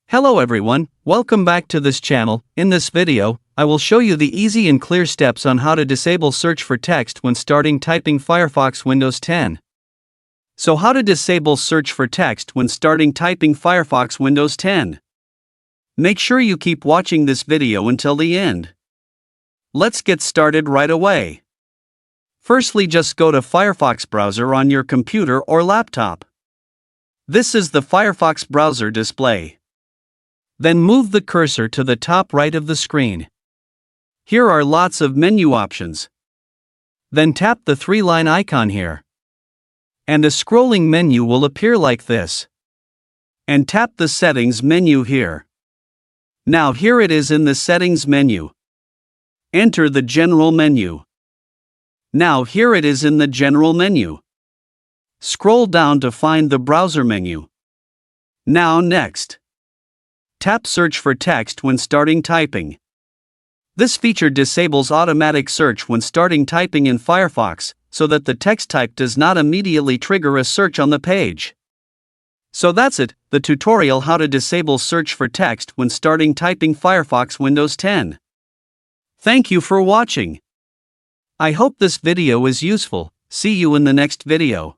Hello everyone, welcome back to this channel. In this video, I will show you the easy and clear steps on how to disable search for text when starting typing Firefox Windows 10. So how to disable search for text when starting typing Firefox Windows 10. Make sure you keep watching this video until the end. Let's get started right away. Firstly, just go to Firefox browser on your computer or laptop. This is the Firefox browser display. Then move the cursor to the top right of the screen. Here are lots of menu options. Then tap the three-line icon here. And a scrolling menu will appear like this. And tap the settings menu here. Now here it is in the settings menu. Enter the general menu. Now here it is in the general menu. Scroll down to find the browser menu. Now next. Tap search for text when starting typing. This feature disables automatic search when starting typing in Firefox, so that the text type does not immediately trigger a search on the page. So that's it, the tutorial how to disable search for text when starting typing Firefox Windows 10. Thank you for watching. I hope this video is useful. See you in the next video.